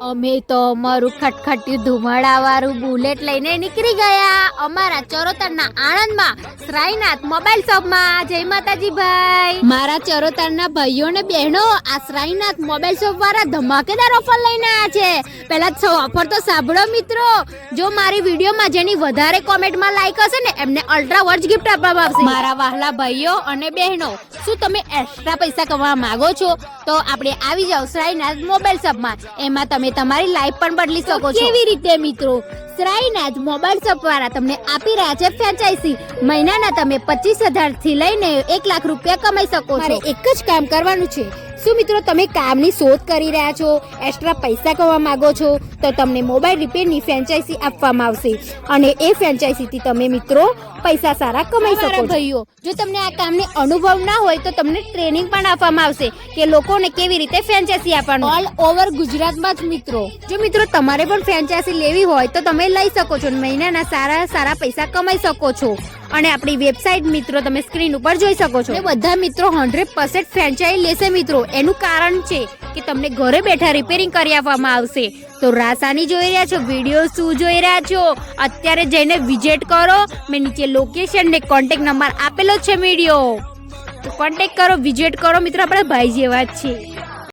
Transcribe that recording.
અમે તો અમારું ખટખટ્યું ધુમાડાવાળું બુલેટ લઈને નીકળી ગયા અમારા ચરોતરના આણંદમાં શ્રાઈનાથ મોબાઈલ શોપમાં. જય માતાજી ભાઈ. મારા ચરોતરના ભાઈઓ ને બહેનો, આ શ્રાઈનાથ મોબાઈલ શોપ વાળા ધમાકેદાર ઓફર લઈને આવ્યા છે. પહેલા ઓફર તો સાંભળો મિત્રો. જો મારી વિડીયોમાં જેની વધારે કોમેન્ટમાં લાઈક હશે ને એમને અલ્ટ્રા વોચ ગિફ્ટ આપવામાં આવશે. મારા વહાલા ભાઈઓ અને બહેનો, શું તમે એક્સ્ટ્રા પૈસા કમાવા માંગો છો તો આપણે આવી જાવ શ્રાઈનાથ મોબાઈલ શોપમાં. એમાં તમે તમારી લાઈફ પણ બદલી શકો છો. કેવી રીતે મિત્રો? શ્રાઈનાથ મોબાઈલ શોપ વાળા તમને આપી રહ્યા છે ફ્રેન્ચાઇઝી. મહિનાના તમે 25,000 થી લઈને 1 લાખ રૂપિયા કમાઈ શકો છો. એક જ કામ કરવાનું છે. શું મિત્રો તમે કામની શોધ કરી રહ્યા છો, એક્સ્ટ્રા પૈસા કમાવા માંગો છો તો તમને મોબાઈલ રિપેરની ફ્રેન્ચાઇઝી આપવામાં આવશે અને એ ફ્રેન્ચાઇઝીથી તમે મિત્રો પૈસા સારા કમાઈ શકો ભાઈઓ. જો તમને આ કામની અનુભવ ના હોય તો તમને ટ્રેનિંગ પણ આપવામાં આવશે કે લોકોને કેવી રીતે ફ્રેન્ચાઇઝી આપવાનું ઓલ ઓવર ગુજરાતમાં જ મિત્રો. જો મિત્રો તમારે પણ ફ્રેન્ચાઇઝી લેવી હોય તો તમે લઈ શકો છો. મહિનાના સારા પૈસા કમાઈ શકો છો. અને આપણી વેબસાઇટ મિત્રો તમે સ્ક્રીન ઉપર જોઈ શકો છો. બધા મિત્રો 100% ફ્રેન્ચાઇઝી લેશે મિત્રો. એનું કારણ છે કે તમને ઘરે બેઠા રિપેરિંગ કરી આપવામાં આવશે. તો રાસાની જોઈ રહ્યા છો, વિડીયો શું જોઈ રહ્યા છો, અત્યારે જઈને વિઝિટ કરો. મેં નીચે લોકેશન ને કોન્ટેક્ટ નંબર આપેલો છે વિડીયો, તો કોન્ટેક્ટ કરો, વિઝિટ કરો મિત્રો. આપણા ભાઈ જેવા જ છે.